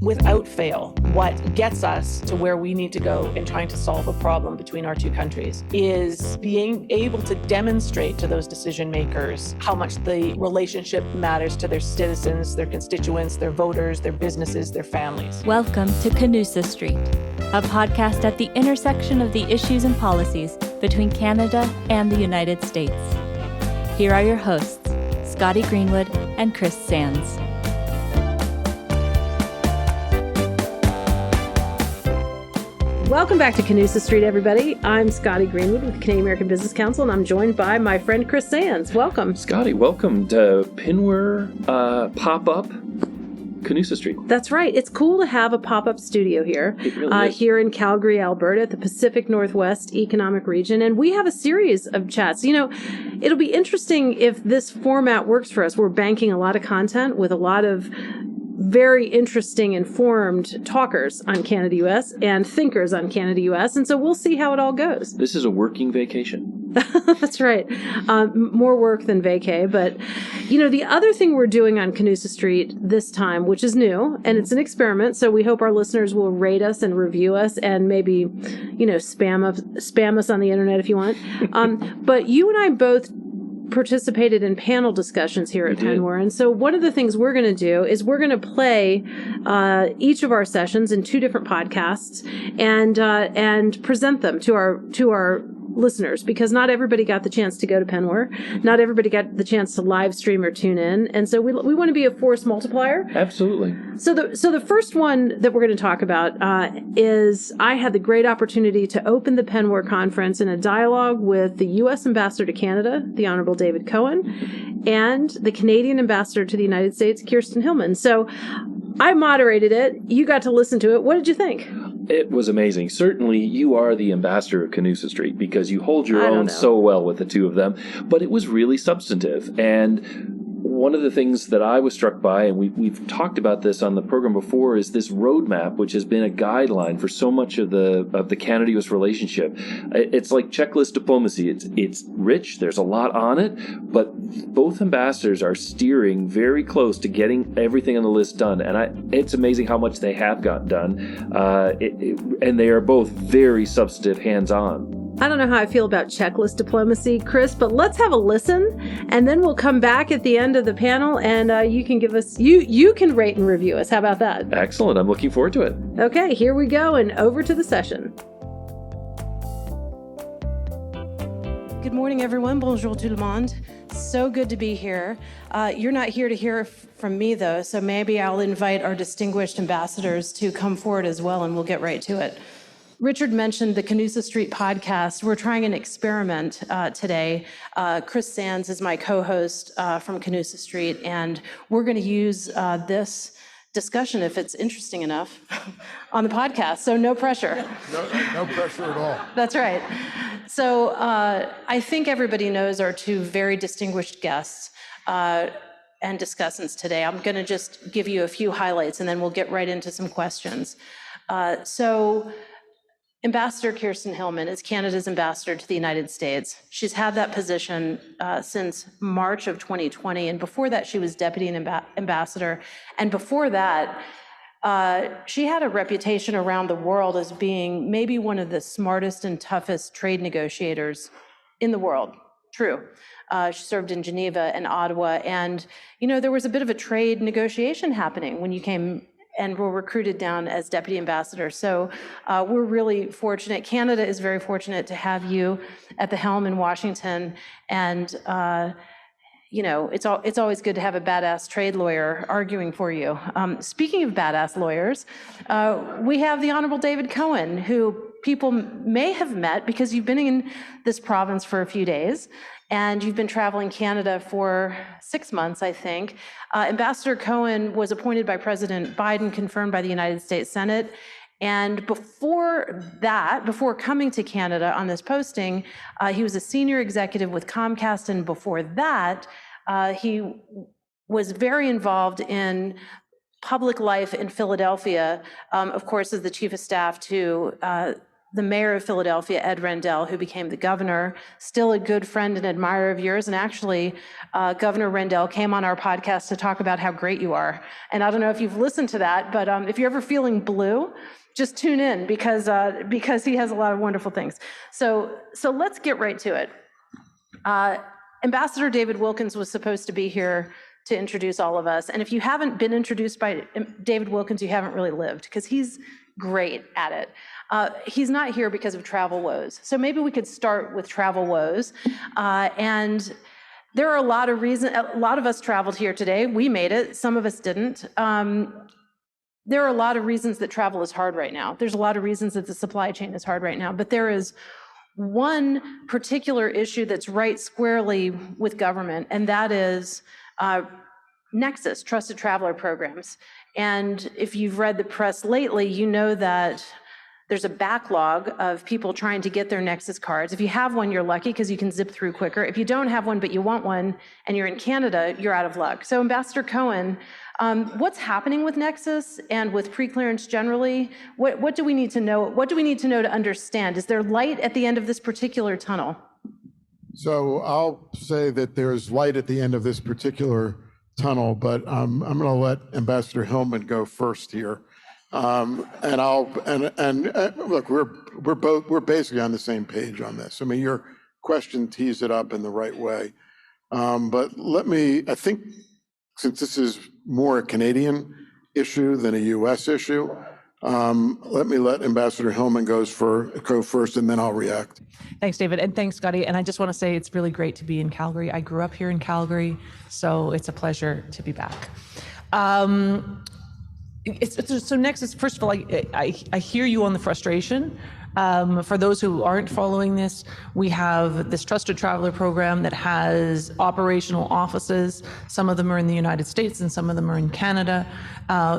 without fail, what gets us to where we need to go in trying to solve a problem between our two countries is being able to demonstrate to those decision makers how much the relationship matters to their citizens, their constituents, their voters, their businesses, their families. Welcome to Canusa Street, a podcast at the intersection of the issues and policies between Canada and the United States. Here are your hosts, Scotty Greenwood and Chris Sands. Welcome back to Canusa Street, everybody. I'm Scotty Greenwood with the Canadian American Business Council, and I'm joined by my friend Chris Sands. Welcome. Scotty, welcome to Pinware pop-up Canusa Street. That's right. It's cool to have a pop-up studio here. It really is. Here in Calgary, Alberta, the Pacific Northwest Economic Region, and we have a series of chats. You know, it'll be interesting if this format works for us. We're banking a lot of content with a lot of very interesting, informed talkers on Canada-US and thinkers on Canada-US. And so we'll see how it all goes. This is a working vacation. That's right. More work than vacay. But, you know, the other thing we're doing on Canusa Street this time, which is new, and it's an experiment, so we hope our listeners will rate us and review us and maybe, you know, spam us on the internet if you want. But you and I both participated in panel discussions here at Pinware. And so one of the things we're going to do is we're going to play each of our sessions in two different podcasts and present them to our listeners, because not everybody got the chance to go to Pinware. Not everybody got the chance to live stream or tune in. And so we want to be a force multiplier. Absolutely. So the first one that we're going to talk about is I had the great opportunity to open the Pinware conference in a dialogue with the U.S. Ambassador to Canada, the Honorable David Cohen, and the Canadian Ambassador to the United States, Kirsten Hillman. So I moderated it. You got to listen to it. What did you think? It was amazing. Certainly, you are the ambassador of Canusa Street because you hold your own so well with the two of them. But it was really substantive. And one of the things that I was struck by, and we've talked about this on the program before, is this roadmap, which has been a guideline for so much of the Canada-US relationship. It's like checklist diplomacy. It's rich. There's a lot on it, but both ambassadors are steering very close to getting everything on the list done. And it's amazing how much they have got done. And they are both very substantive, hands-on. I don't know how I feel about checklist diplomacy, Chris, but let's have a listen, and then we'll come back at the end of the panel, and you can give us, you can rate and review us. How about that? Excellent. I'm looking forward to it. Okay, here we go, and over to the session. Good morning, everyone. Bonjour tout le monde. So good to be here. You're not here to hear from me, though, so maybe I'll invite our distinguished ambassadors to come forward as well, and we'll get right to it. Richard mentioned the Canusa Street podcast. We're trying an experiment today. Chris Sands is my co-host from Canusa Street, and we're going to use this discussion, if it's interesting enough, on the podcast. So no pressure. No pressure at all. That's right. So I think everybody knows our two very distinguished guests and discussants today. I'm going to just give you a few highlights, and then we'll get right into some questions. Ambassador Kirsten Hillman is Canada's ambassador to the United States. She's had that position since March of 2020, and before that she was deputy ambassador. And before that, she had a reputation around the world as being maybe one of the smartest and toughest trade negotiators in the world. True. She served in Geneva and Ottawa, and you know there was a bit of a trade negotiation happening when you came and were recruited down as deputy ambassador. So we're really fortunate. Canada is very fortunate to have you at the helm in Washington. And, you know, it's always good to have a badass trade lawyer arguing for you. Speaking of badass lawyers, we have the Honorable David Cohen, who people may have met because you've been in this province for a few days. And you've been traveling Canada for 6 months, I think. Ambassador Cohen was appointed by President Biden, confirmed by the United States Senate. And before that, before coming to Canada on this posting, he was a senior executive with Comcast. And before that, he was very involved in public life in Philadelphia, of course, as the chief of staff to the mayor of Philadelphia, Ed Rendell, who became the governor, still a good friend and admirer of yours. And actually, Governor Rendell came on our podcast to talk about how great you are. And I don't know if you've listened to that, but if you're ever feeling blue, just tune in because he has a lot of wonderful things. So let's get right to it. Ambassador David Wilkins was supposed to be here to introduce all of us. And if you haven't been introduced by David Wilkins, you haven't really lived, because he's great at it. He's not here because of travel woes. So maybe we could start with travel woes. And there are a lot of reasons. A lot of us traveled here today. We made it. Some of us didn't. There are a lot of reasons that travel is hard right now. There's a lot of reasons that the supply chain is hard right now. But there is one particular issue that's right squarely with government, and that is Nexus, Trusted Traveler Programs. And if you've read the press lately, you know that there's a backlog of people trying to get their Nexus cards. If you have one, you're lucky because you can zip through quicker. If you don't have one, but you want one, and you're in Canada, you're out of luck. So Ambassador Cohen, what's happening with Nexus and with preclearance generally? What do we need to know? What do we need to know to understand? Is there light at the end of this particular tunnel? So I'll say that there's light at the end of this particular tunnel, but I'm going to let Ambassador Hillman go first here. Look, we're basically on the same page on this. I mean, your question tees it up in the right way. But I think since this is more a Canadian issue than a U.S. issue, let Ambassador Hillman go first, and then I'll react. Thanks, David, and thanks, Scotty. And I just want to say it's really great to be in Calgary. I grew up here in Calgary, so it's a pleasure to be back. So Nexus, first of all, I hear you on the frustration. For those who aren't following this, we have this Trusted Traveler Program that has operational offices. Some of them are in the United States and some of them are in Canada.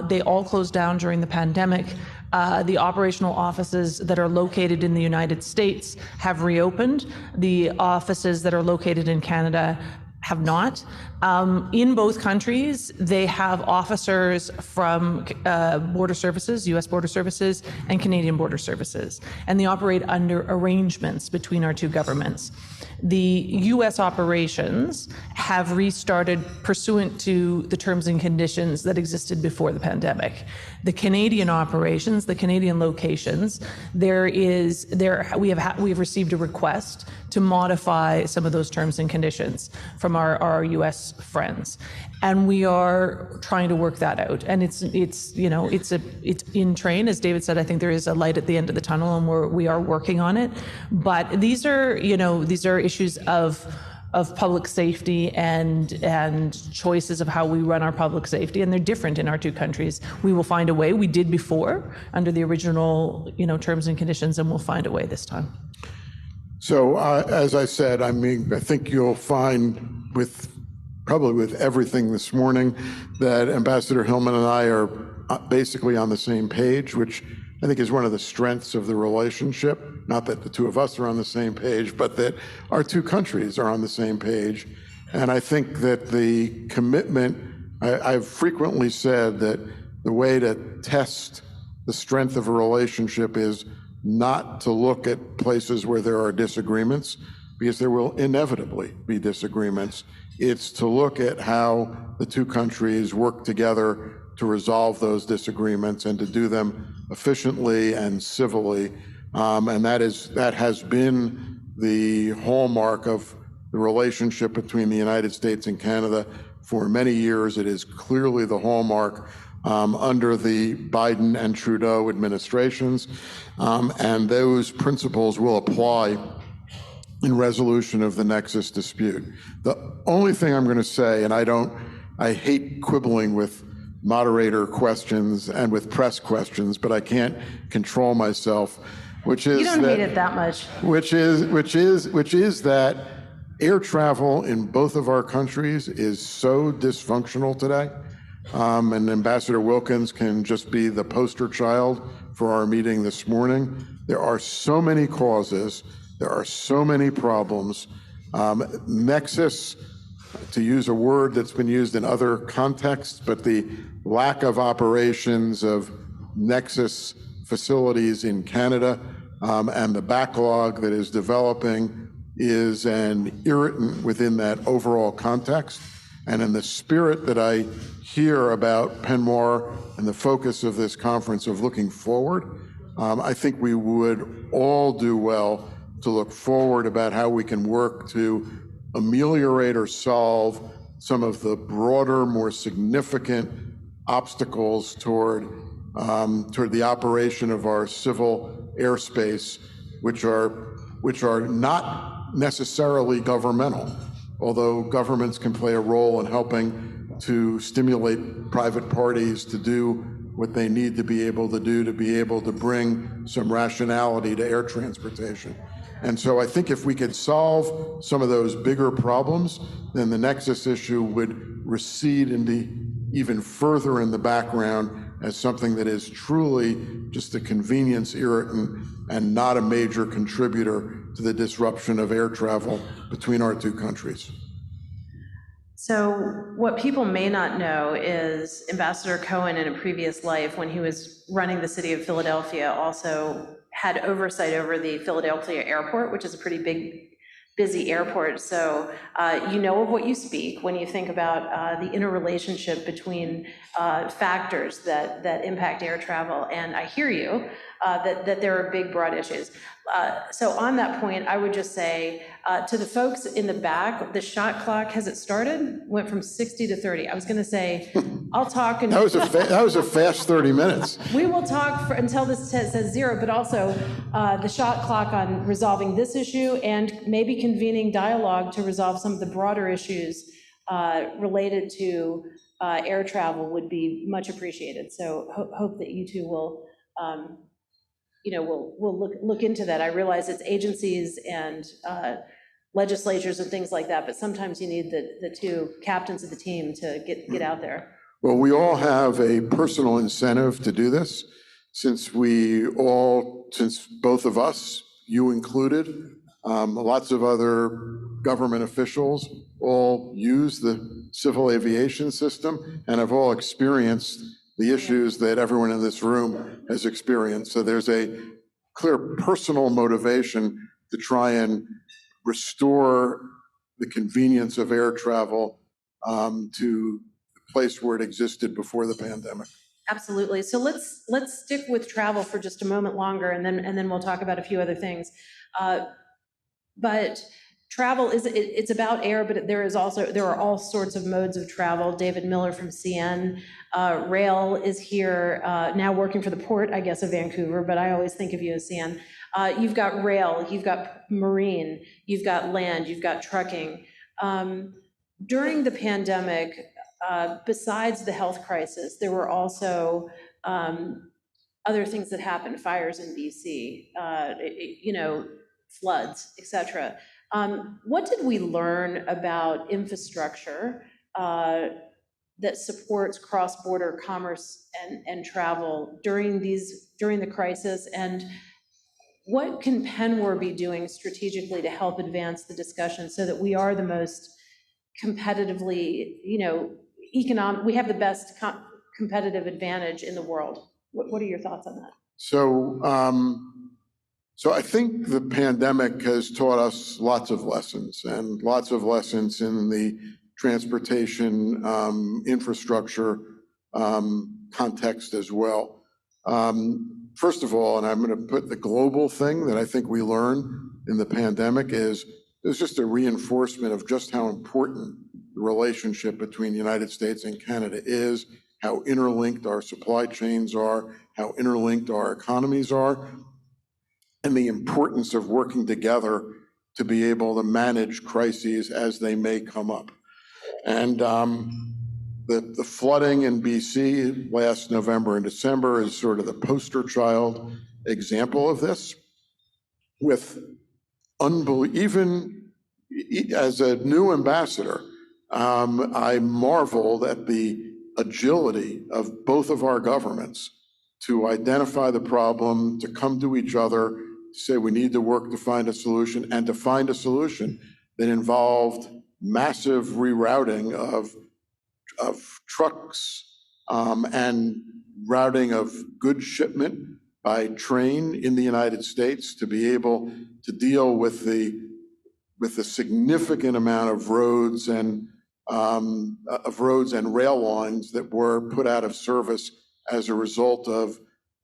They all closed down during the pandemic. The operational offices that are located in the United States have reopened. The offices that are located in Canada have not. In both countries, they have officers from Border Services, U.S. Border Services, and Canadian Border Services, and they operate under arrangements between our two governments. The U.S. operations have restarted pursuant to the terms and conditions that existed before the pandemic. The Canadian operations, the Canadian locations, we have received a request to modify some of those terms and conditions from our U.S. friends, and we are trying to work that out. And it's in train, as David said. I think there is a light at the end of the tunnel, and we are working on it. But these are issues of public safety and choices of how we run our public safety, and they're different in our two countries. We will find a way. We did before under the original terms and conditions, and we'll find a way this time. So as I said, I think you'll find probably with everything this morning that Ambassador Hillman and I are basically on the same page, which I think is one of the strengths of the relationship. Not that the two of us are on the same page, but that our two countries are on the same page. And I think that the commitment, I've frequently said that the way to test the strength of a relationship is not to look at places where there are disagreements, because there will inevitably be disagreements. It's to look at how the two countries work together to resolve those disagreements and to do them efficiently and civilly. And that has been the hallmark of the relationship between the United States and Canada for many years. It is clearly the hallmark under the Biden and Trudeau administrations. And those principles will apply in resolution of the Nexus dispute. The only thing I'm going to say, and I hate quibbling with moderator questions and with press questions, but I can't control myself, which is you don't hate it that much. Which is that air travel in both of our countries is so dysfunctional today. And Ambassador Wilkins can just be the poster child for our meeting this morning. There are so many causes. There are so many problems. Nexus, to use a word that's been used in other contexts, but the lack of operations of Nexus facilities in Canada and the backlog that is developing is an irritant within that overall context. And in the spirit that I hear about Penmore and the focus of this conference of looking forward, I think we would all do well to look forward about how we can work to ameliorate or solve some of the broader, more significant obstacles toward the operation of our civil airspace, which are not necessarily governmental, although governments can play a role in helping to stimulate private parties to do what they need to be able to bring some rationality to air transportation. And so I think if we could solve some of those bigger problems, then the nexus issue would recede into even further in the background as something that is truly just a convenience irritant and not a major contributor to the disruption of air travel between our two countries. So what people may not know is Ambassador Cohen, in a previous life, when he was running the city of Philadelphia, also had oversight over the Philadelphia airport, which is a pretty big, busy airport. So you know of what you speak when you think about the interrelationship between factors that impact air travel. And I hear you that there are big, broad issues. So on that point, I would just say to the folks in the back, the shot clock, has it started? Went from 60 to 30. I was going to say, I'll talk. And that was a fast 30 minutes. We will talk until this says zero, but also the shot clock on resolving this issue and maybe convening dialogue to resolve some of the broader issues related to air travel would be much appreciated. So hope that you two will we'll look into that. I realize it's agencies and legislatures and things like that, but sometimes you need the two captains of the team to get out there. Well, we all have a personal incentive to do this, since both of us, you included, lots of other government officials all use the civil aviation system and have all experienced the issues that everyone in this room has experienced. So there's a clear personal motivation to try and restore the convenience of air travel to the place where it existed before the pandemic. Absolutely. So let's stick with travel for just a moment longer, and then we'll talk about a few other things. But travel it's about air, but there are all sorts of modes of travel. David Miller from CN. Rail is here now working for the port, I guess, of Vancouver, but I always think of you as CN. You've got rail, you've got marine, you've got land, you've got trucking. During the pandemic, besides the health crisis, there were also other things that happened, fires in BC, floods, et cetera. What did we learn about infrastructure that supports cross-border commerce and travel during the crisis, and what can Penmore be doing strategically to help advance the discussion so that we are the most competitively, economic, we have the best competitive advantage in the world? What are your thoughts on that? So I think the pandemic has taught us lots of lessons, and lots of lessons in the transportation infrastructure context as well. First of all, and I'm going to put the global thing that I think we learned in the pandemic is just a reinforcement of just how important the relationship between the United States and Canada is, how interlinked our supply chains are, how interlinked our economies are, and the importance of working together to be able to manage crises as they may come up. And the flooding in BC last November and December is sort of the poster child example of this. With even as a new ambassador, I marveled at the agility of both of our governments to identify the problem, to come to each other, say we need to work to find a solution, and to find a solution that involved massive rerouting of trucks and routing of goods shipment by train in the United States to be able to deal with the significant amount of roads and rail lines that were put out of service as a result of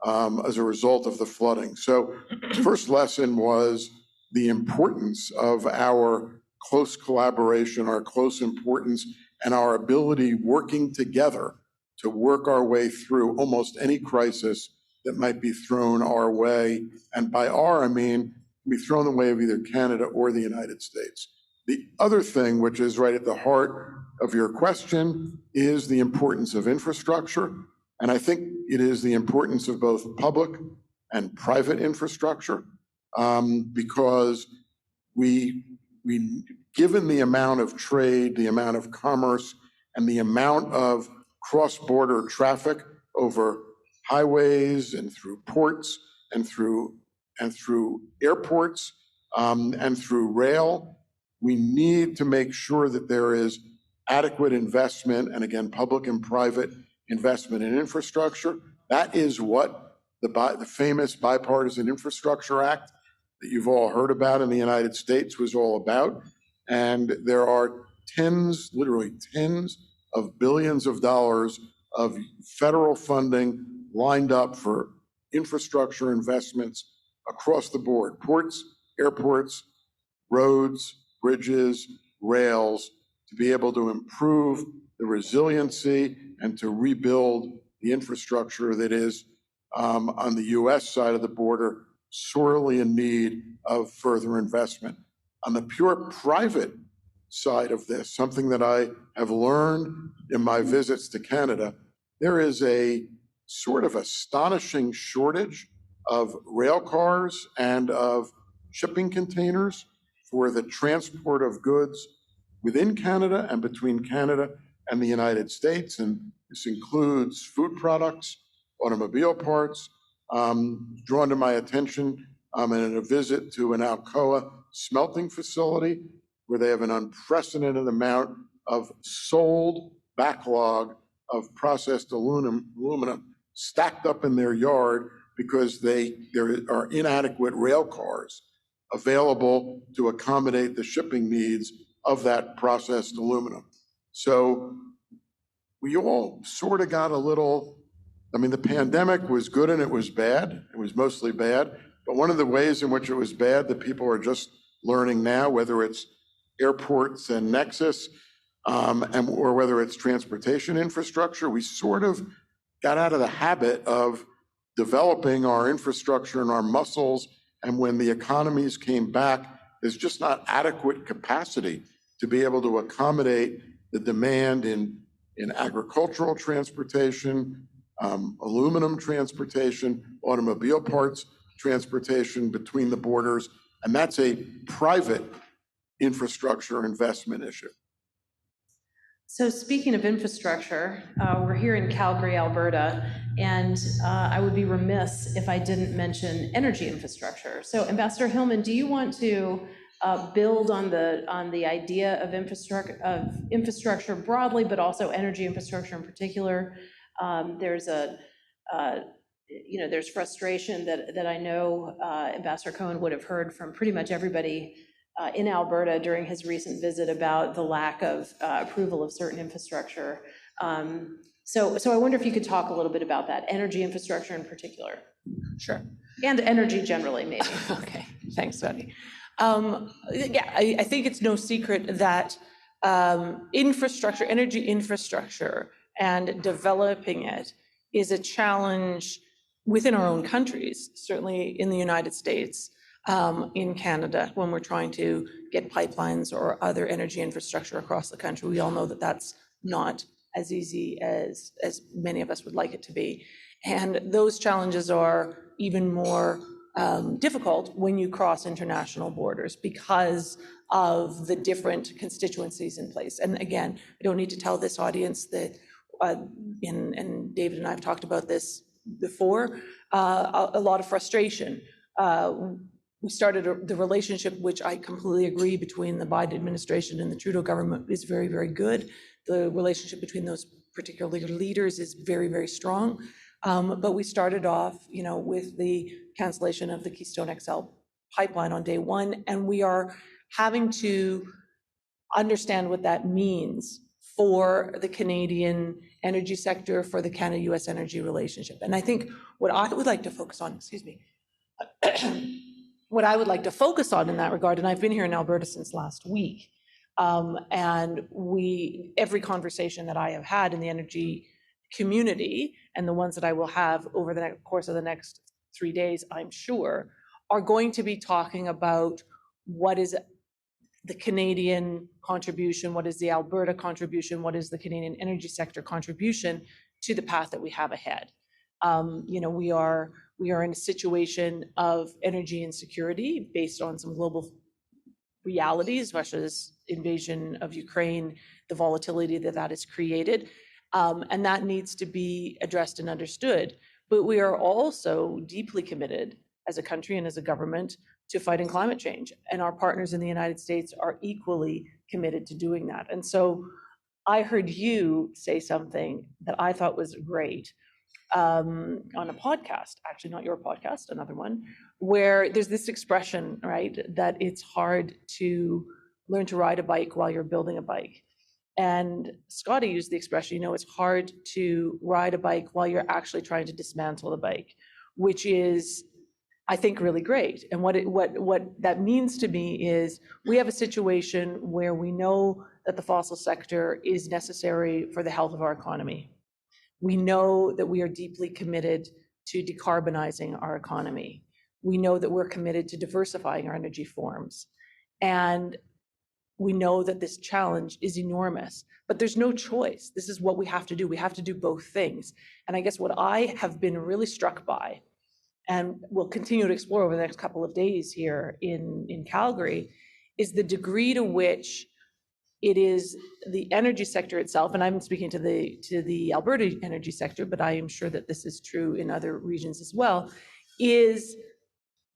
the flooding. So the first lesson was the importance of our close collaboration, our close importance, and our ability working together to work our way through almost any crisis that might be thrown our way. And by our, I mean, be thrown the way of either Canada or the United States. The other thing, which is right at the heart of your question, is the importance of infrastructure. And I think it is the importance of both public and private infrastructure, because given the amount of trade, the amount of commerce, and the amount of cross-border traffic over highways and through ports and through airports and through rail, we need to make sure that there is adequate investment, and again, public and private investment in infrastructure. That is what the famous Bipartisan Infrastructure Act that you've all heard about in the United States was all about. And there are literally tens of billions of dollars of federal funding lined up for infrastructure investments across the board: ports, airports, roads, bridges, rails, to be able to improve the resiliency and to rebuild the infrastructure that is on the US side of the border sorely in need of further investment. On the pure private side of this, something that I have learned in my visits to Canada, there is a sort of astonishing shortage of rail cars and of shipping containers for the transport of goods within Canada and between Canada and the United States. And this includes food products, automobile parts. Drawn to my attention in a visit to an Alcoa smelting facility where they have an unprecedented amount of sold backlog of processed aluminum stacked up in their yard because there are inadequate rail cars available to accommodate the shipping needs of that processed aluminum. So we all sort of got a little, I mean, the pandemic was good and it was bad. It was mostly bad. But one of the ways in which it was bad that people are just learning now, whether it's airports and Nexus, or whether it's transportation infrastructure, we sort of got out of the habit of developing our infrastructure and our muscles. And when the economies came back, there's just not adequate capacity to be able to accommodate the demand in agricultural transportation, aluminum transportation, automobile parts transportation between the borders. And that's a private infrastructure investment issue. So speaking of infrastructure, we're here in Calgary, Alberta, and I would be remiss if I didn't mention energy infrastructure. So Ambassador Hillman, do you want to build on the idea of infrastructure broadly, but also energy infrastructure in particular? There's there's frustration that I know Ambassador Cohen would have heard from pretty much everybody in Alberta during his recent visit about the lack of approval of certain infrastructure. So I wonder if you could talk a little bit about that, energy infrastructure in particular. Sure. And energy generally, maybe. Okay, thanks, Scotty. I think it's no secret that energy infrastructure and developing it is a challenge within our own countries, certainly in the United States, in Canada, when we're trying to get pipelines or other energy infrastructure across the country. We all know that that's not as easy as many of us would like it to be. And those challenges are even more difficult when you cross international borders because of the different constituencies in place. And again, I don't need to tell this audience that, and David and I have talked about this before, a lot of frustration. We started the relationship, which I completely agree, between the Biden administration and the Trudeau government is very, very good. The relationship between those particular leaders is very, very strong. But we started off, with the cancellation of the Keystone XL pipeline on day one, and we are having to understand what that means for the Canadian energy sector, for the Canada-US energy relationship. And I think what I would like to focus on, what I would like to focus on in that regard, and I've been here in Alberta since last week, and every conversation that I have had in the energy community, and the ones that I will have over the course of the next 3 days, I'm sure, are going to be talking about what is the Canadian contribution, what is the Alberta contribution, what is the Canadian energy sector contribution to the path that we have ahead. We are in a situation of energy insecurity based on some global realities, Russia's invasion of Ukraine, the volatility that has created, and that needs to be addressed and understood. But we are also deeply committed as a country and as a government to fighting climate change. And our partners in the United States are equally committed to doing that. And so I heard you say something that I thought was great on a podcast, actually not your podcast, another one, where there's this expression, right, that it's hard to learn to ride a bike while you're building a bike. And Scotty used the expression, it's hard to ride a bike while you're actually trying to dismantle the bike, which is, I think, really great. And what that means to me is we have a situation where we know that the fossil sector is necessary for the health of our economy. We know that we are deeply committed to decarbonizing our economy. We know that we're committed to diversifying our energy forms. And we know that this challenge is enormous, but there's no choice. This is what we have to do. We have to do both things. And I guess what I have been really struck by, and will continue to explore over the next couple of days here in Calgary, is the degree to which it is the energy sector itself, and I'm speaking to the Alberta energy sector, but I am sure that this is true in other regions as well, is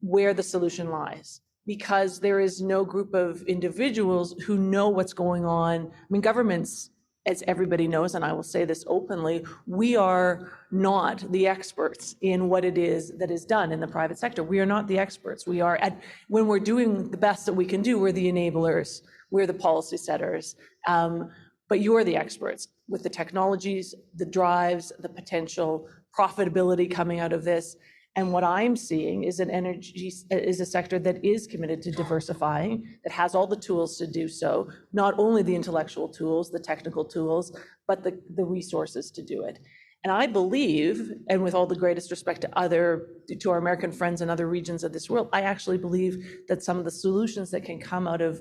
where the solution lies. Because there is no group of individuals who know what's going on. I mean, governments, as everybody knows, and I will say this openly, we are not the experts in what it is that is done in the private sector. We are not the experts. We are when we're doing the best that we can do, we're the enablers, we're the policy setters. But you're the experts with the technologies, the drives, the potential profitability coming out of this. And what I'm seeing is a sector that is committed to diversifying, that has all the tools to do so, not only the intellectual tools, the technical tools, but the resources to do it. And I believe, and with all the greatest respect to our American friends in other regions of this world, I actually believe that some of the solutions that can come out of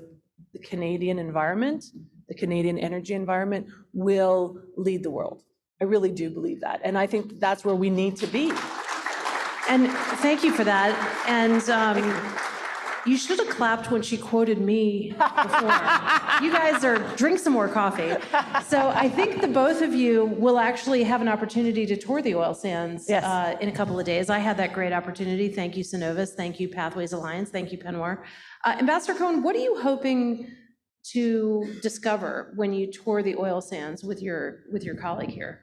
the Canadian environment, the Canadian energy environment, will lead the world. I really do believe that. And I think that's where we need to be. And thank you for that. And you should have clapped when she quoted me before. You guys drink some more coffee. So I think the both of you will actually have an opportunity to tour the oil sands in a couple of days. I had that great opportunity. Thank you, Synovus. Thank you, Pathways Alliance. Thank you, Penwar. Ambassador Cohen, what are you hoping to discover when you tour the oil sands with your colleague here?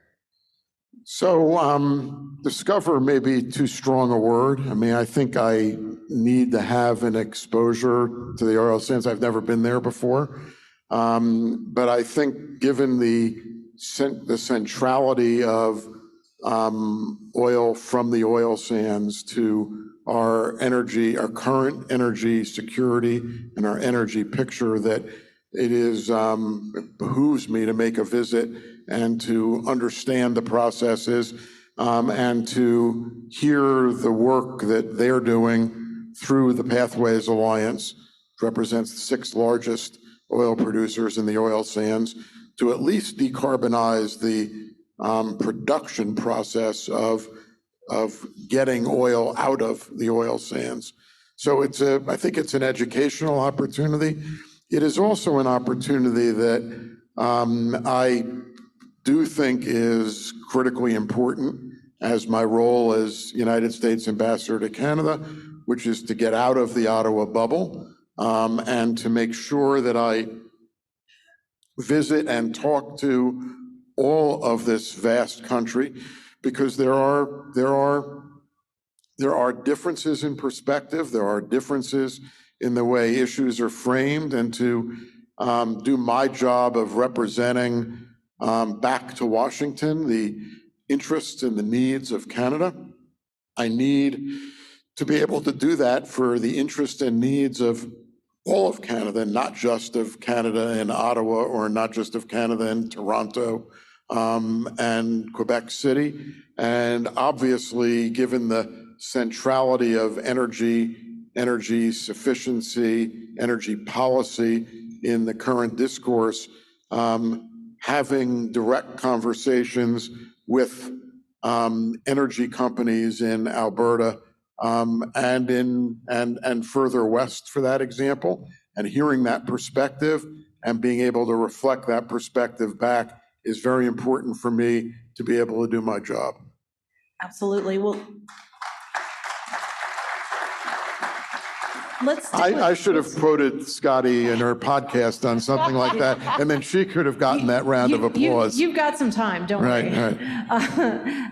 So discover may be too strong a word. I mean, I think I need to have an exposure to the oil sands. I've never been there before. But I think given the centrality of oil from the oil sands to our current energy security and our energy picture, that it behooves me to make a visit and to understand the processes and to hear the work that they're doing through the Pathways Alliance, which represents the 6 largest oil producers in the oil sands, to at least decarbonize the production process of getting oil out of the oil sands. So I think it's an educational opportunity. It is also an opportunity that I do think is critically important as my role as United States Ambassador to Canada, which is to get out of the Ottawa bubble and to make sure that I visit and talk to all of this vast country, because there are differences in perspective, there are differences in the way issues are framed, and to do my job of representing back to Washington the interests and the needs of Canada. I need to be able to do that for the interests and needs of all of Canada, not just of Canada in Ottawa, or not just of Canada in Toronto and Quebec City. And obviously, given the centrality of energy sufficiency, energy policy in the current discourse, having direct conversations with energy companies in Alberta and further west, for that example, and hearing that perspective and being able to reflect that perspective back is very important for me to be able to do my job. Absolutely. Well, I should have quoted Scotty in her podcast on something like that, and then she could have gotten that round of applause. You've got some time, don't worry. Right.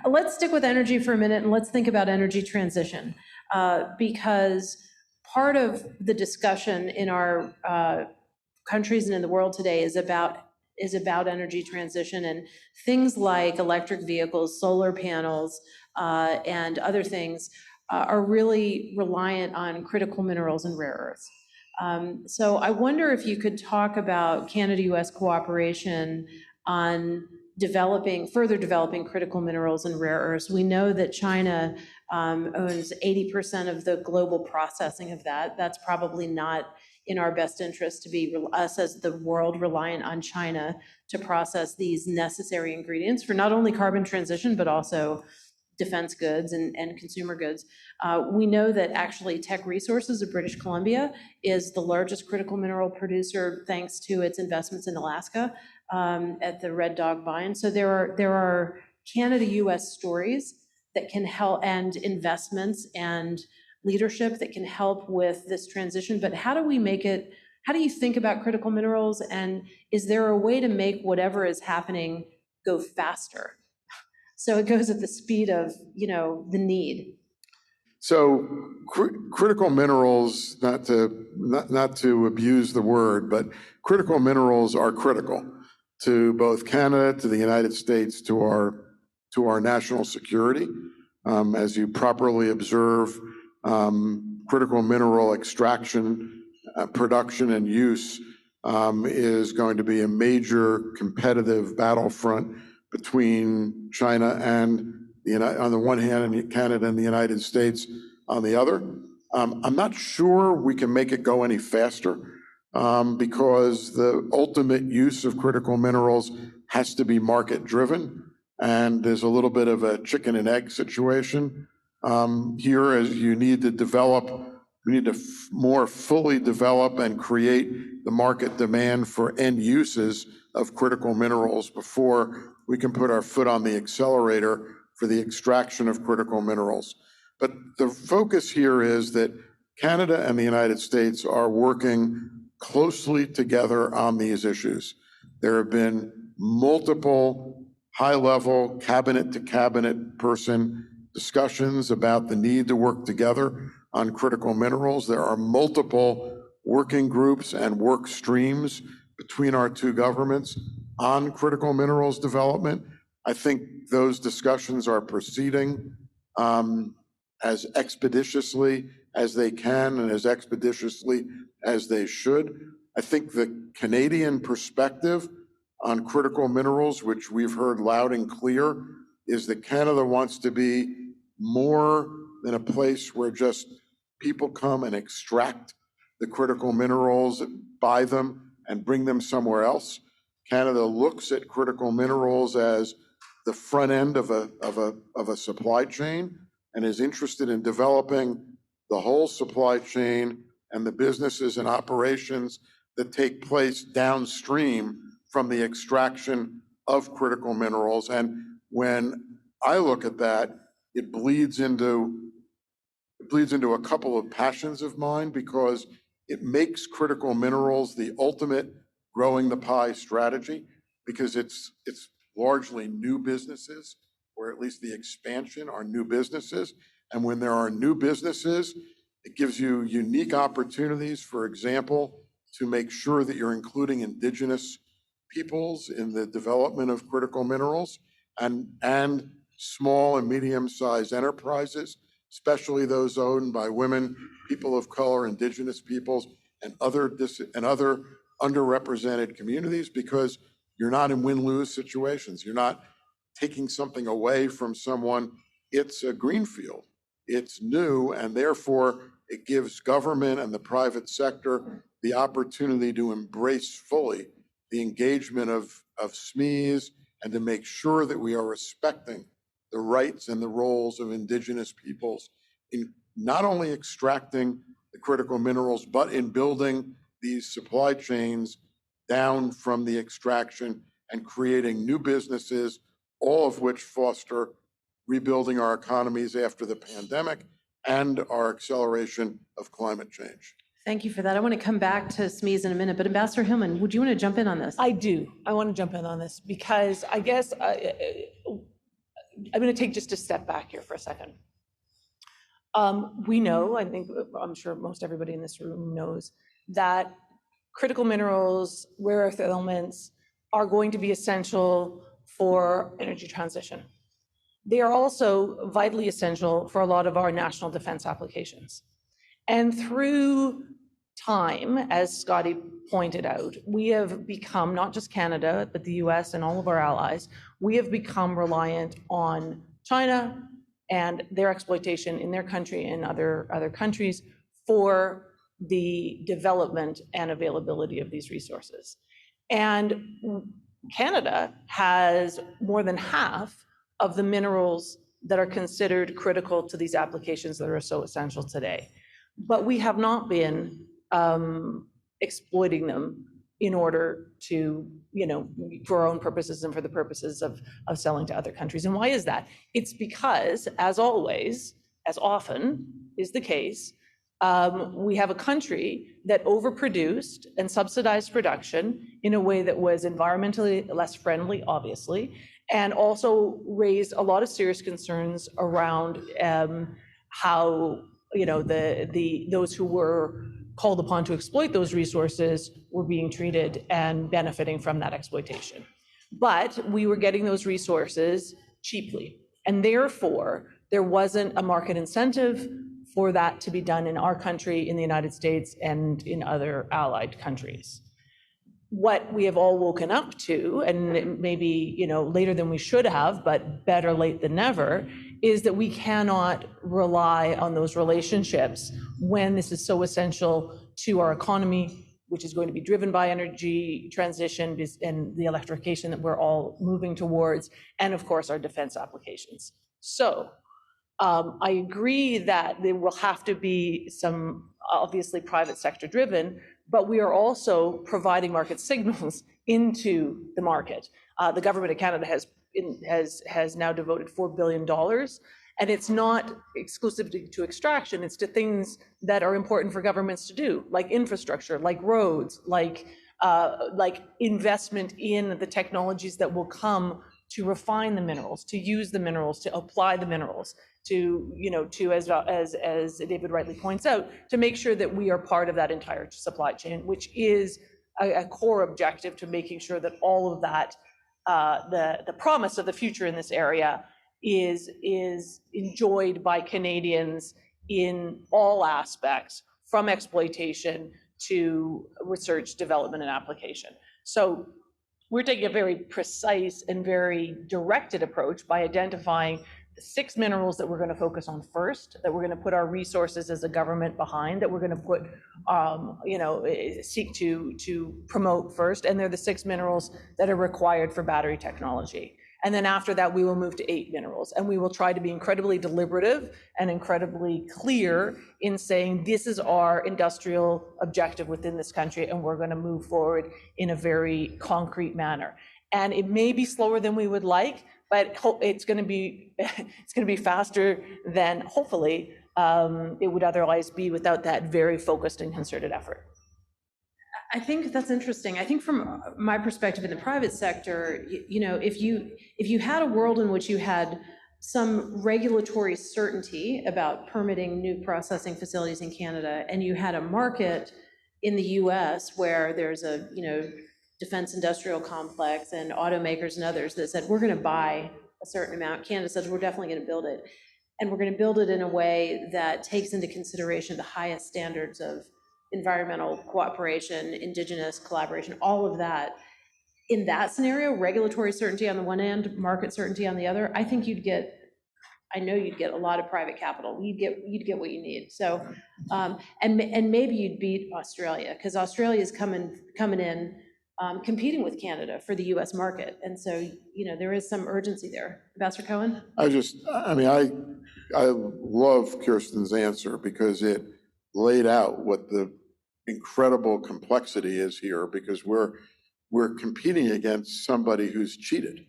Let's stick with energy for a minute, and let's think about energy transition, because part of the discussion in our countries and in the world today is about energy transition, and things like electric vehicles, solar panels, and other things are really reliant on critical minerals and rare earths. So I wonder if you could talk about Canada-US cooperation on further developing critical minerals and rare earths. We know that China owns 80% of the global processing of that. That's probably not in our best interest to be us as the world reliant on China to process these necessary ingredients for not only carbon transition, but also defense goods and consumer goods. We know that actually Teck Resources of British Columbia is the largest critical mineral producer thanks to its investments in Alaska at the Red Dog Mine. So there are Canada-US stories that can help, and investments and leadership that can help with this transition. But how do you think about critical minerals, and is there a way to make whatever is happening go faster, so it goes at the speed of the need? So critical minerals, not to abuse the word, but critical minerals are critical to both Canada, to the United States, to our national security. As you properly observe, critical mineral extraction, production, and use is going to be a major competitive battlefront between China and on the one hand, and Canada and the United States on the other. I'm not sure we can make it go any faster because the ultimate use of critical minerals has to be market driven, and there's a little bit of a chicken and egg situation here, as you need to more fully develop and create the market demand for end uses of critical minerals before we can put our foot on the accelerator for the extraction of critical minerals. But the focus here is that Canada and the United States are working closely together on these issues. There have been multiple high-level cabinet-to-cabinet person discussions about the need to work together on critical minerals. There are multiple working groups and work streams between our two governments on critical minerals development. I think those discussions are proceeding as expeditiously as they can and as expeditiously as they should. I think the Canadian perspective on critical minerals, which we've heard loud and clear, is that Canada wants to be more than a place where just people come and extract the critical minerals, buy them, and bring them somewhere else. Canada looks at critical minerals as the front end of a supply chain and is interested in developing the whole supply chain and the businesses and operations that take place downstream from the extraction of critical minerals. And when I look at that, it bleeds into a couple of passions of mine, because it makes critical minerals the ultimate growing the pie strategy, because it's largely new businesses or at least the expansion, are new businesses. And when there are new businesses, it gives you unique opportunities, for example, to make sure that you're including indigenous peoples in the development of critical minerals, and small and medium-sized enterprises, especially those owned by women, people of color, indigenous peoples, and other underrepresented communities, because you're not in win-lose situations. You're not taking something away from someone. It's a greenfield. It's new, and therefore it gives government and the private sector the opportunity to embrace fully the engagement of SMEs and to make sure that we are respecting the rights and the roles of indigenous peoples in not only extracting the critical minerals, but in building these supply chains down from the extraction and creating new businesses, all of which foster rebuilding our economies after the pandemic and our acceleration of climate change. Thank you for that. I want to come back to SMEs in a minute, but Ambassador Hillman, would you want to jump in on this? I do. I want to jump in on this because I guess I'm going to take just a step back here for a second. We know, I'm sure most everybody in this room knows, that critical minerals, rare earth elements are going to be essential for energy transition. They are also vitally essential for a lot of our national defense applications. And through time, as Scotty pointed out, we have become, not just Canada, but the US and all of our allies, we have become reliant on China and their exploitation in their country and other countries for the development and availability of these resources. And Canada has more than half of the minerals that are considered critical to these applications that are so essential today. But we have not been exploiting them in order to, for our own purposes and for the purposes of selling to other countries. And why is that? It's because, as always, as often is the case, we have a country that overproduced and subsidized production in a way that was environmentally less friendly, obviously, and also raised a lot of serious concerns around how those who were called upon to exploit those resources were being treated and benefiting from that exploitation. But we were getting those resources cheaply, and therefore there wasn't a market incentive for that to be done in our country, in the United States, and in other allied countries. What we have all woken up to, and maybe later than we should have, but better late than never, is that we cannot rely on those relationships when this is so essential to our economy, which is going to be driven by energy transition and the electrification that we're all moving towards, and of course our defense applications. So I agree that there will have to be some obviously private sector driven, but we are also providing market signals into the market. The government of Canada has now devoted $4 billion, and it's not exclusively to extraction, it's to things that are important for governments to do, like infrastructure, like roads, like investment in the technologies that will come to refine the minerals, to use the minerals, to apply the minerals, to as David rightly points out, to make sure that we are part of that entire supply chain, which is a core objective to making sure that all of that, the promise of the future in this area is enjoyed by Canadians in all aspects, from exploitation to research, development, and application. So we're taking a very precise and very directed approach by identifying the 6 minerals that we're going to focus on first, that we're going to put our resources as a government behind, that we're going to put, seek to promote first, and they're the 6 minerals that are required for battery technology. And then after that, we will move to 8 minerals, and we will try to be incredibly deliberative and incredibly clear in saying this is our industrial objective within this country, and we're going to move forward in a very concrete manner. And it may be slower than we would like, but it's going to be faster than hopefully it would otherwise be without that very focused and concerted effort. I think that's interesting. I think from my perspective in the private sector, if you had a world in which you had some regulatory certainty about permitting new processing facilities in Canada, and you had a market in the US where there's a, defense industrial complex and automakers and others that said, we're going to buy a certain amount. Canada says, we're definitely going to build it. And we're going to build it in a way that takes into consideration the highest standards of environmental cooperation, indigenous collaboration, all of that. In that scenario, regulatory certainty on the one end, market certainty on the other, I think you'd get a lot of private capital. You'd get what you need. So, and maybe you'd beat Australia, because Australia is coming in, competing with Canada for the U.S. market. And so, there is some urgency there. Ambassador Cohen? I love Kirsten's answer because it laid out what the incredible complexity is here, because we're competing against somebody who's cheated.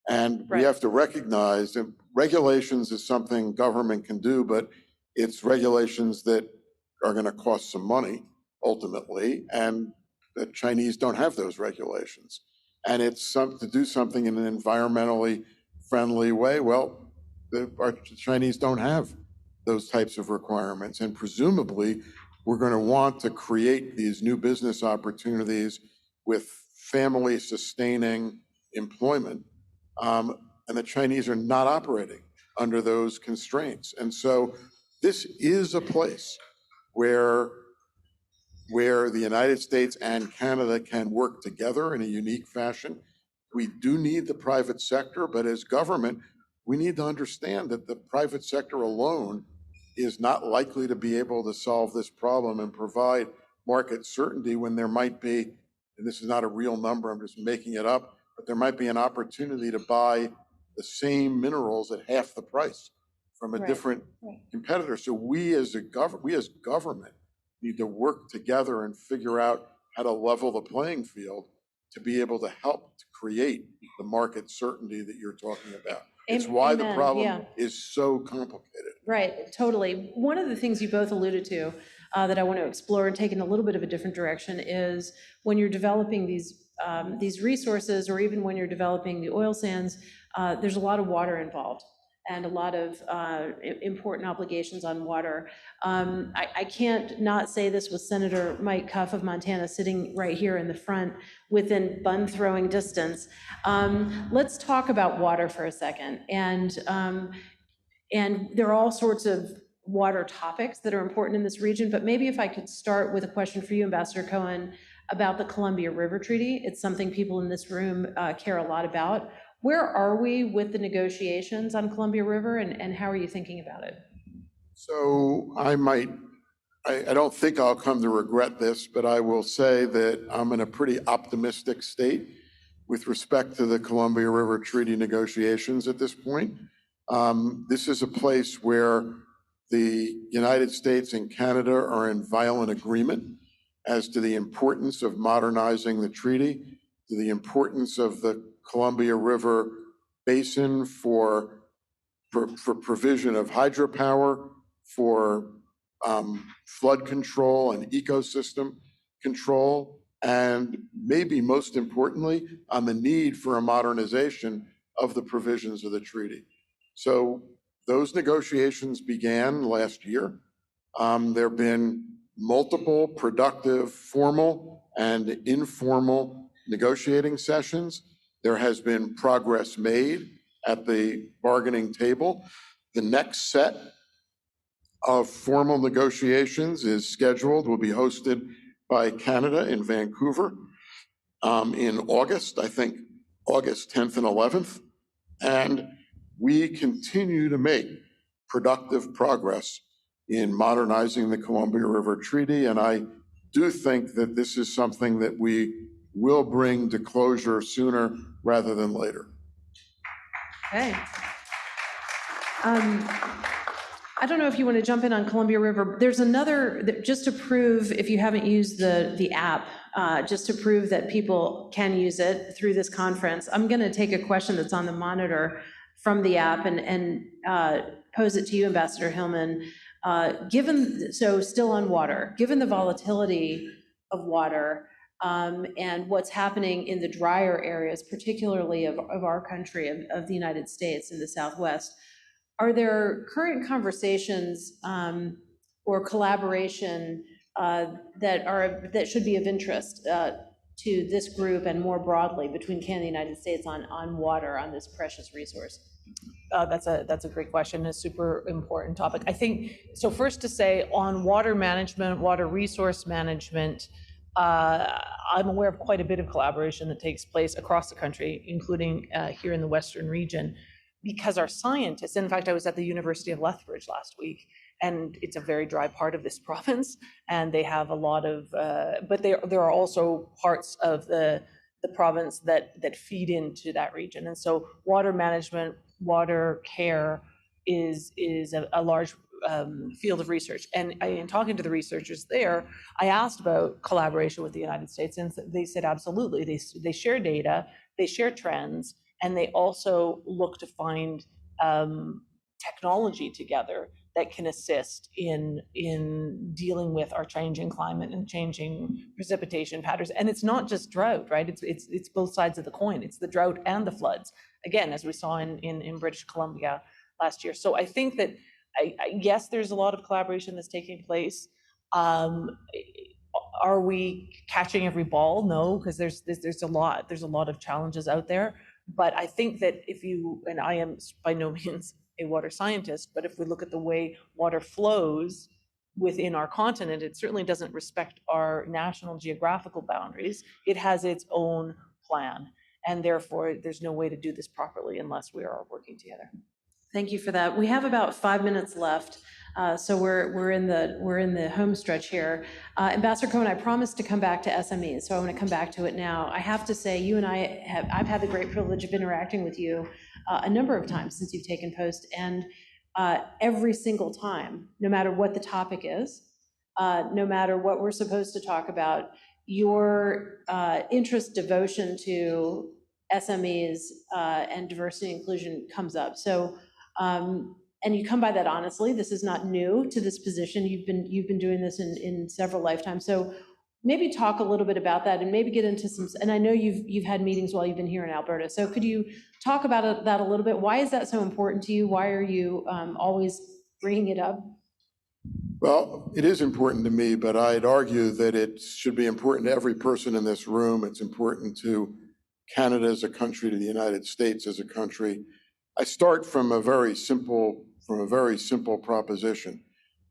And we have to recognize that regulations is something government can do, but it's regulations that are going to cost some money ultimately, and the Chinese don't have those regulations. And it's to do something in an environmentally friendly way. Well, our Chinese don't have those types of requirements, and presumably we're going to want to create these new business opportunities with family sustaining employment. And the Chinese are not operating under those constraints. And so this is a place where the United States and Canada can work together in a unique fashion. We do need the private sector, but as government, we need to understand that the private sector alone is not likely to be able to solve this problem and provide market certainty when there might be, and this is not a real number, I'm just making it up, but there might be an opportunity to buy the same minerals at half the price from a different competitor. So we as government need to work together and figure out how to level the playing field to be able to help to create the market certainty that you're talking about. It's why the problem is so complicated. Right, totally. One of the things you both alluded to that I want to explore and take in a little bit of a different direction is when you're developing these resources, or even when you're developing the oil sands, there's a lot of water involved and a lot of important obligations on water. I can't not say this with Senator Mike Cuff of Montana sitting right here in the front within bun throwing distance. Let's talk about water for a second. And there are all sorts of water topics that are important in this region, but maybe if I could start with a question for you, Ambassador Cohen, about the Columbia River Treaty. It's something people in this room care a lot about. Where are we with the negotiations on Columbia River, and how are you thinking about it? So I don't think I'll come to regret this, but I will say that I'm in a pretty optimistic state with respect to the Columbia River Treaty negotiations at this point. This is a place where the United States and Canada are in violent agreement as to the importance of modernizing the treaty, to the importance of the Columbia River Basin for provision of hydropower, for flood control and ecosystem control, and maybe most importantly, on the need for a modernization of the provisions of the treaty. So those negotiations began last year. There have been multiple productive formal and informal negotiating sessions. There has been progress made at the bargaining table. The next set of formal negotiations is scheduled, will be hosted by Canada in Vancouver in August, I think August 10th and 11th. And we continue to make productive progress in modernizing the Columbia River Treaty. And I do think that this is something that we will bring to closure sooner rather than later. Okay. I don't know if you want to jump in on Columbia River. There's another, just to prove, if you haven't used the app, just to prove that people can use it through this conference, I'm going to take a question that's on the monitor from the app and pose it to you, Ambassador Hillman. Still on water, given the volatility water, and what's happening in the drier areas, particularly of our country, of the United States in the Southwest. Are there current conversations or collaboration that should be of interest to this group and more broadly between Canada and the United States on water, on this precious resource? That's a great question, a super important topic. I think, so first to say on water management, water resource management, I'm aware of quite a bit of collaboration that takes place across the country, including here in the Western region, because our scientists, in fact, I was at the University of Lethbridge last week, and it's a very dry part of this province, and they have a lot of, but there are also parts of the province that feed into that region. And so water management, water care is a large field of research. And in talking to the researchers there, I asked about collaboration with the United States, and they said absolutely. They share data, they share trends, and they also look to find technology together that can assist in dealing with our changing climate and changing precipitation patterns. And it's not just drought, right? It's both sides of the coin. It's the drought and the floods, again, as we saw in British Columbia last year. So I think that yes, there's a lot of collaboration that's taking place. Are we catching every ball? No, because there's a lot of challenges out there. But I think that and I am by no means a water scientist, but if we look at the way water flows within our continent, it certainly doesn't respect our national geographical boundaries. It has its own plan, and therefore there's no way to do this properly unless we are working together. Thank you for that. We have about 5 minutes left, so we're in the home stretch here. Ambassador Cohen, I promised to come back to SMEs, so I want to come back to it now. I have to say, you and I've had the great privilege of interacting with you a number of times since you've taken post, and every single time, no matter what the topic is, no matter what we're supposed to talk about, your interest, devotion to SMEs and diversity and inclusion comes up. So, and you come by that honestly. This is not new to this position. You've been doing this in several lifetimes. So maybe talk a little bit about that, and maybe get into some. And I know you've had meetings while you've been here in Alberta. So could you talk about that a little bit? Why is that so important to you? Why are you always bringing it up? Well, it is important to me, but I'd argue that it should be important to every person in this room. It's important to Canada as a country, to the United States as a country. I start from a very simple proposition,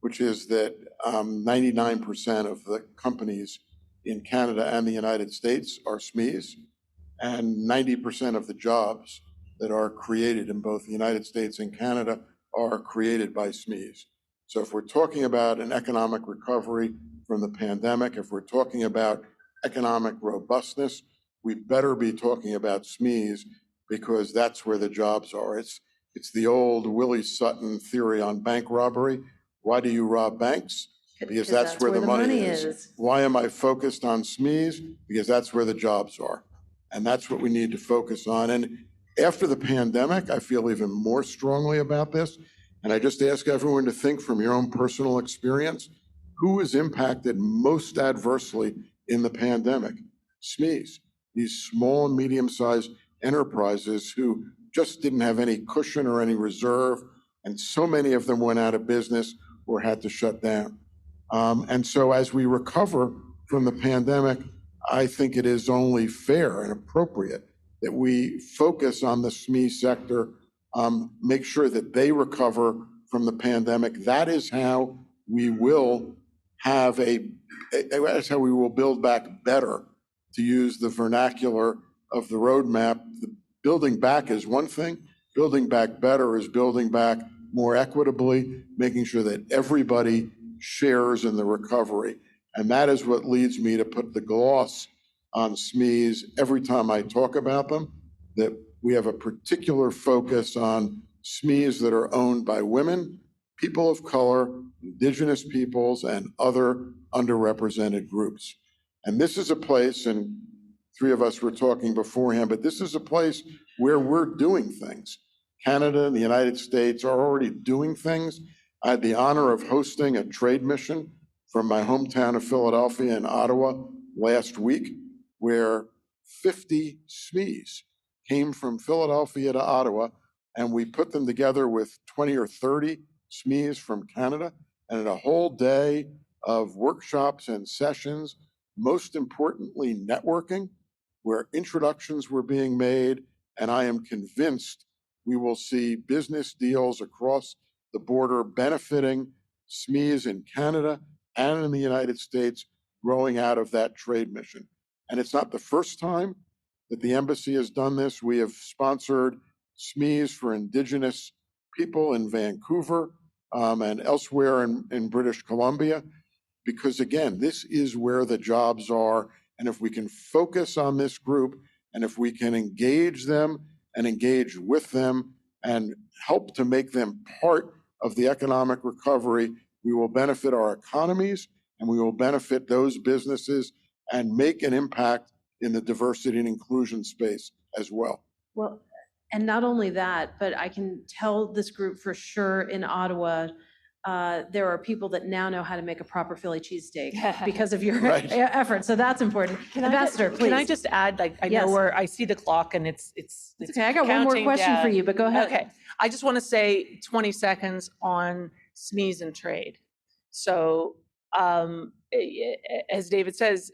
which is that 99% of the companies in Canada and the United States are SMEs, and 90% of the jobs that are created in both the United States and Canada are created by SMEs. So if we're talking about an economic recovery from the pandemic, if we're talking about economic robustness, we better be talking about SMEs, because that's where the jobs are. It's the old Willie Sutton theory on bank robbery. Why do you rob banks? Because that's where the money is. Why am I focused on SMEs? Because that's where the jobs are. And that's what we need to focus on. And after the pandemic, I feel even more strongly about this. And I just ask everyone to think from your own personal experience, who was impacted most adversely in the pandemic? SMEs, these small and medium-sized enterprises who just didn't have any cushion or any reserve, and so many of them went out of business or had to shut down. And so as we recover from the pandemic, I think it is only fair and appropriate that we focus on the SME sector, make sure that they recover from the pandemic. That is how we will have that's how we will build back better, to use the vernacular of the roadmap. The building back is one thing. Building back better is building back more equitably, making sure that everybody shares in the recovery. And that is what leads me to put the gloss on SMEs every time I talk about them, that we have a particular focus on SMEs that are owned by women, people of color, Indigenous peoples, and other underrepresented groups. And this is a place, and three of us were talking beforehand, but this is a place where we're doing things. Canada and the United States are already doing things. I had the honor of hosting a trade mission from my hometown of Philadelphia and Ottawa last week, where 50 SMEs came from Philadelphia to Ottawa, and we put them together with 20 or 30 SMEs from Canada, and in a whole day of workshops and sessions, most importantly, networking, where introductions were being made, and I am convinced we will see business deals across the border benefiting SMEs in Canada and in the United States growing out of that trade mission. And it's not the first time that the embassy has done this. We have sponsored SMEs for Indigenous people in Vancouver and elsewhere in British Columbia, because again, this is where the jobs are. And if we can focus on this group, and if we can engage them and engage with them and help to make them part of the economic recovery, we will benefit our economies and we will benefit those businesses and make an impact in the diversity and inclusion space as well. Well, and not only that, but I can tell this group for sure in Ottawa, there are people that now know how to make a proper Philly cheesesteak because of your efforts. So that's important. Ambassador, please. Can I just add, like, I know where I see the clock and it's okay. I got one more question for you, but go ahead. Okay. I just want to say 20 seconds on SMEs and trade. So as David says,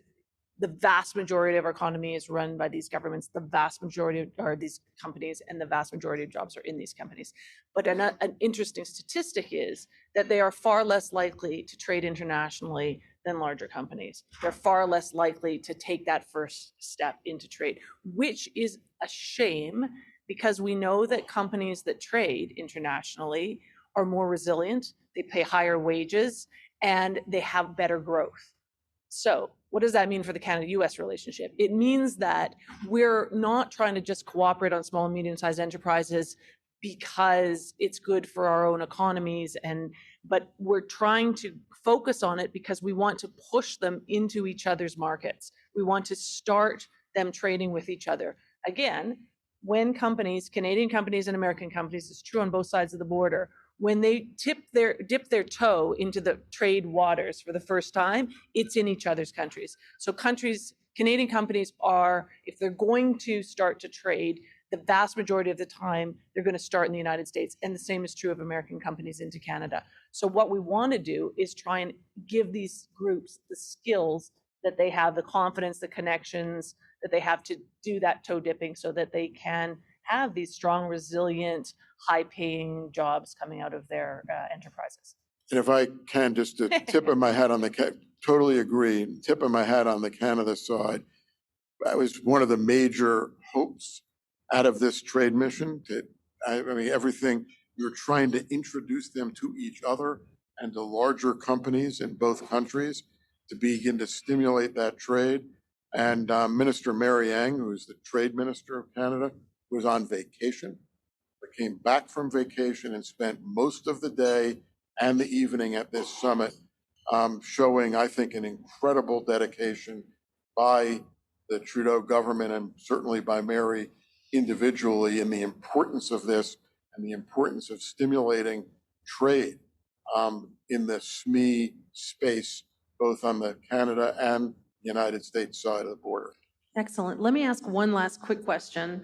the vast majority of our economy is run by these governments. The vast majority are these companies, and the vast majority of jobs are in these companies. But an interesting statistic is that they are far less likely to trade internationally than larger companies. They're far less likely to take that first step into trade, which is a shame because we know that companies that trade internationally are more resilient, they pay higher wages, and they have better growth. So what does that mean for the Canada-US relationship? It means that we're not trying to just cooperate on small and medium-sized enterprises because it's good for our own economies, but we're trying to focus on it because we want to push them into each other's markets. We want to start them trading with each other. Again, when companies, Canadian companies and American companies, it's true on both sides of the border, when they dip their toe into the trade waters for the first time, it's in each other's countries. So Canadian companies are, if they're going to start to trade, the vast majority of the time, they're going to start in the United States. And the same is true of American companies into Canada. So what we want to do is try and give these groups the skills that they have, the confidence, the connections that they have to do that toe dipping so that they can have these strong, resilient, high-paying jobs coming out of their enterprises. And if I can, just to tip of my hat on totally agree, tip of my hat on the Canada side, that was one of the major hopes out of this trade mission. I mean, everything, you're trying to introduce them to each other and to larger companies in both countries to begin to stimulate that trade. And Minister Mary Ang, who's the Trade Minister of Canada, was on vacation, but came back from vacation and spent most of the day and the evening at this summit, showing, I think, an incredible dedication by the Trudeau government and certainly by Mary individually in the importance of this and the importance of stimulating trade in the SME space, both on the Canada and United States side of the border. Excellent. Let me ask one last quick question,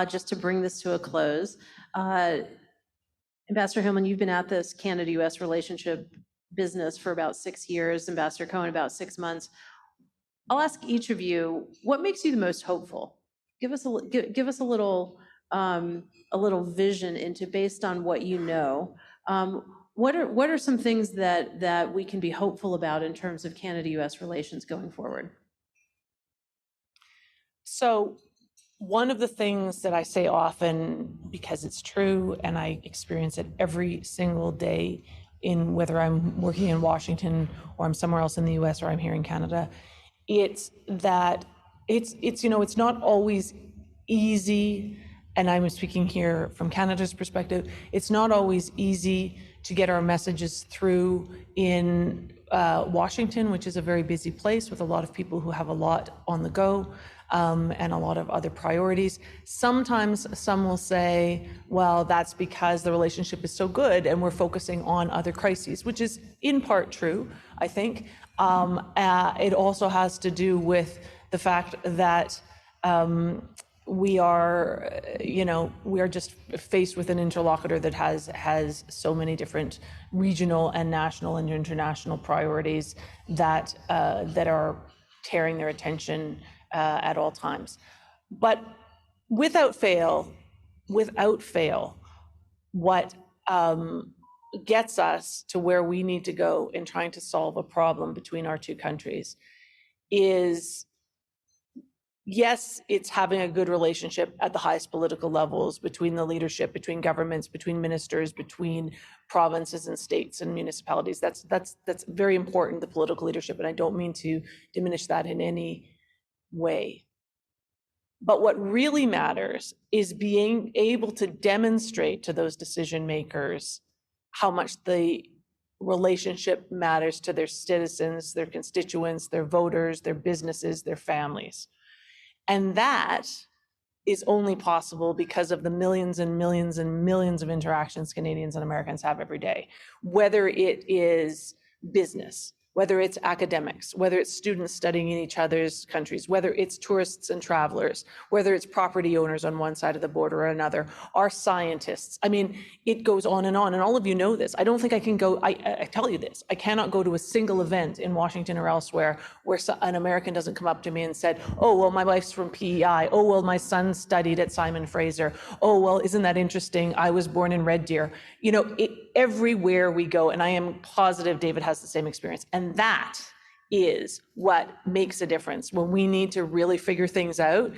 just to bring this to a close. Ambassador Hillman, you've been at this Canada-US relationship business for about 6 years, Ambassador Cohen about 6 months. I'll ask each of you, what makes you the most hopeful? Give us a little vision into, based on what you know, what are some things that we can be hopeful about in terms of Canada-US relations going forward? So one of the things that I say often, because it's true and I experience it every single day, in whether I'm working in Washington or I'm somewhere else in the US or I'm here in Canada, it's that it's not always easy, and I'm speaking here from Canada's perspective, it's not always easy to get our messages through in Washington, which is a very busy place with a lot of people who have a lot on the go and a lot of other priorities. Sometimes some will say, well, that's because the relationship is so good and we're focusing on other crises, which is in part true, I think. It also has to do with the fact that we are just faced with an interlocutor that has so many different regional and national and international priorities that are tearing their attention at all times. But without fail, what gets us to where we need to go in trying to solve a problem between our two countries is, yes, it's having a good relationship at the highest political levels between the leadership, between governments, between ministers, between provinces and states and municipalities. That's very important, the political leadership, and I don't mean to diminish that in any way. But what really matters is being able to demonstrate to those decision makers how much the relationship matters to their citizens, their constituents, their voters, their businesses, their families. And that is only possible because of the millions and millions and millions of interactions Canadians and Americans have every day, whether it is business, whether it's academics, whether it's students studying in each other's countries, whether it's tourists and travelers, whether it's property owners on one side of the border or another, our scientists. I mean, it goes on, and all of you know this. I don't think I can go, I tell you this, I cannot go to a single event in Washington or elsewhere where an American doesn't come up to me and said, oh, well, my wife's from PEI. Oh, well, my son studied at Simon Fraser. Oh, well, isn't that interesting? I was born in Red Deer. You know, everywhere we go, and I am positive David has the same experience. And that is what makes a difference when we need to really figure things out,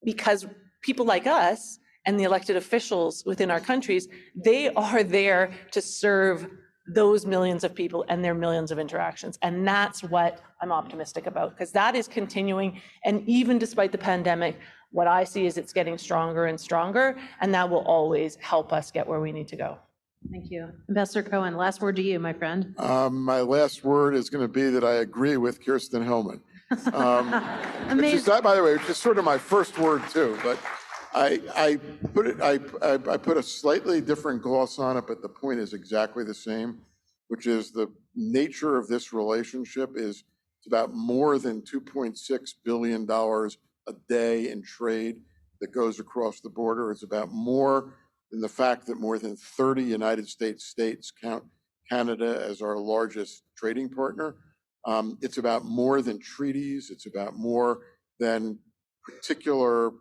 because people like us and the elected officials within our countries, they are there to serve those millions of people and their millions of interactions. And that's what I'm optimistic about, because that is continuing. And even despite the pandemic, what I see is it's getting stronger and stronger, and that will always help us get where we need to go. Thank you. Ambassador Cohen, last word to you, my friend. My last word is going to be that I agree with Kirsten Hillman. Which is, by the way, which is sort of my first word too, but I put a slightly different gloss on it, but the point is exactly the same, which is the nature of this relationship is it's about more than $2.6 billion a day in trade that goes across the border. It's about more than the fact that more than 30 United States count Canada as our largest trading partner. It's about more than treaties. It's about more than particular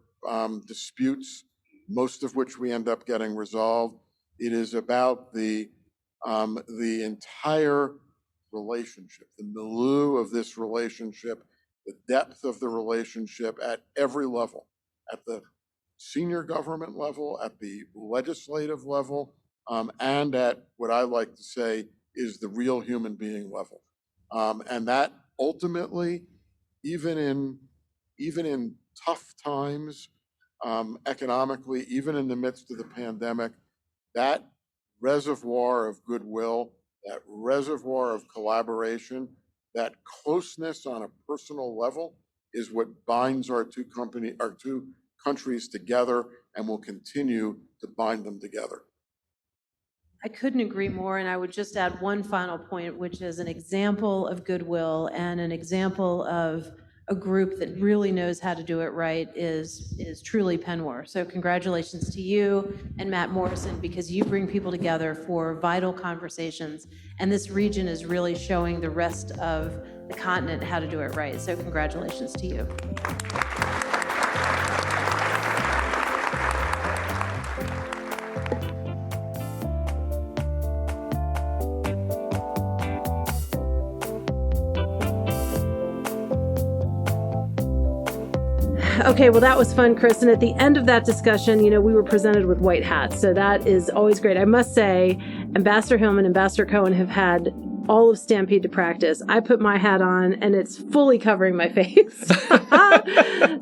disputes, most of which we end up getting resolved. It is about the entire relationship, the milieu of this relationship, the depth of the relationship at every level, at the senior government level, at the legislative level, and at what I like to say is the real human being level. And that ultimately, even in tough times, economically, even in the midst of the pandemic, that reservoir of goodwill, that reservoir of collaboration, that closeness on a personal level is what binds our two countries together and will continue to bind them together. I couldn't agree more, and I would just add one final point, which is an example of goodwill and an example of a group that really knows how to do it right is truly Penwar. So congratulations to you and Matt Morrison, because you bring people together for vital conversations, and this region is really showing the rest of the continent how to do it right. So congratulations to you. Okay, well, that was fun, Chris. And at the end of that discussion, we were presented with white hats. So that is always great. I must say, Ambassador Hillman and Ambassador Cohen have had all of Stampede to practice. I put my hat on, and it's fully covering my face.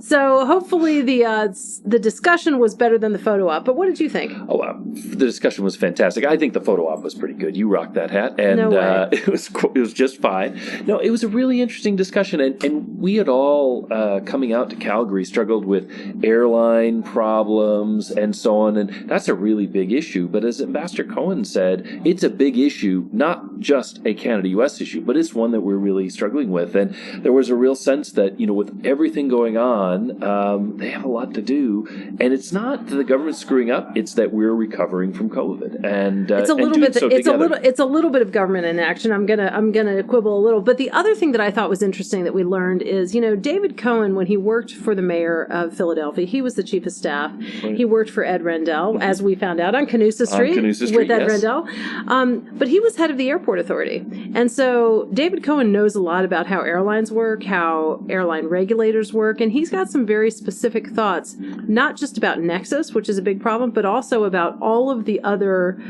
So hopefully the discussion was better than the photo op. But what did you think? Oh, the discussion was fantastic. I think the photo op was pretty good. You rocked that hat, and No way. It was just fine. No, it was a really interesting discussion, and we had all coming out to Calgary struggled with airline problems and so on, and that's a really big issue. But as Ambassador Cohen said, it's a big issue, not just a Canada-U.S. issue, but it's one that we're really struggling with. And there was a real sense that, with everything going on, they have a lot to do, and it's not that the government's screwing up; it's that we're recovering from COVID, and it's a little and bit. so It's together. a little bit of government inaction. I'm gonna quibble a little. But the other thing that I thought was interesting that we learned is, David Cohen, when he worked for the mayor of Philadelphia, he was the chief of staff. Right. He worked for Ed Rendell, as we found out on Canusa Street, Canusa with Ed yes. Rendell. But he was head of the airport authority, and so David Cohen knows a lot about how airlines work, how airline regulators work, and he's got some very specific thoughts, not just about Nexus, which is a big problem, but also about all of the other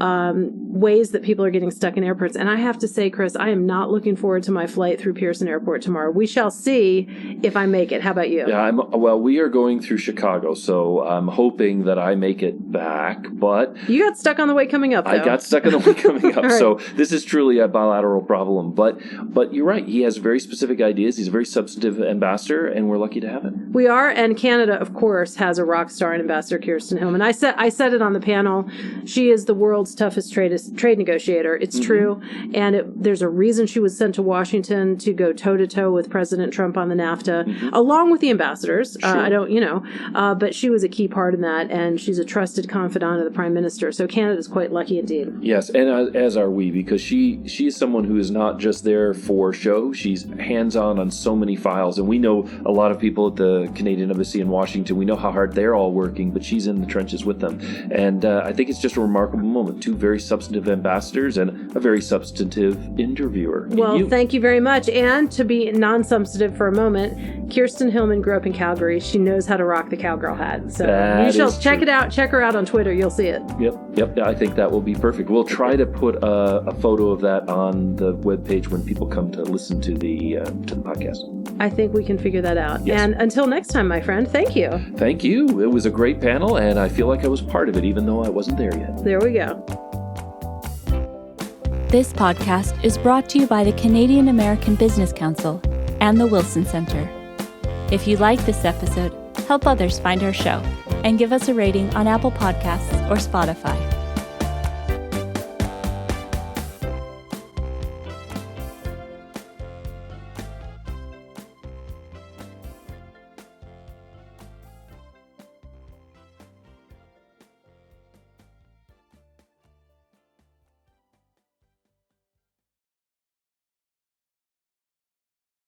ways that people are getting stuck in airports. And I have to say, Chris, I am not looking forward to my flight through Pearson Airport tomorrow. We shall see if I make it. How about you? Yeah, we are going through Chicago, so I'm hoping that I make it back, but You got stuck on the way coming up, though. I got stuck on the way coming up. Right. So this is truly a bilateral problem, but you're right. He has very specific ideas. He's a very substantive ambassador, and we're lucky to have him. We are, and Canada, of course, has a rock star in Ambassador Kirsten Hillman. I said it on the panel. She is the world's toughest trade negotiator. It's true, and there's a reason she was sent to Washington to go toe-to-toe with President Trump on the NAFTA, along with the ambassadors. But she was a key part in that, and she's a trusted confidant of the Prime Minister. So Canada's quite lucky indeed. Yes, and as are we, because she is someone who is not just there for show. She's hands-on so many files, and we know a lot of people at the Canadian Embassy in Washington. We know how hard they're all working, but she's in the trenches with them. And I think it's just a remarkable moment. Two very substantive ambassadors and a very substantive interviewer. Well, thank you very much. And to be non-substantive for a moment, Kirsten Hillman grew up in Calgary. She knows how to rock the cowgirl hat. So you shall check it out. Check her out on Twitter. You'll see it. Yep. I think that will be perfect. We'll try to put a photo of that on the webpage when people come to listen to the podcast. I think we can figure that out. Yes. And until next time, my friend, thank you. Thank you. It was a great panel, and I feel like I was part of it, even though I wasn't there yet. There we go. This podcast is brought to you by the Canadian American Business Council and the Wilson Center. If you like this episode, help others find our show and give us a rating on Apple Podcasts or Spotify.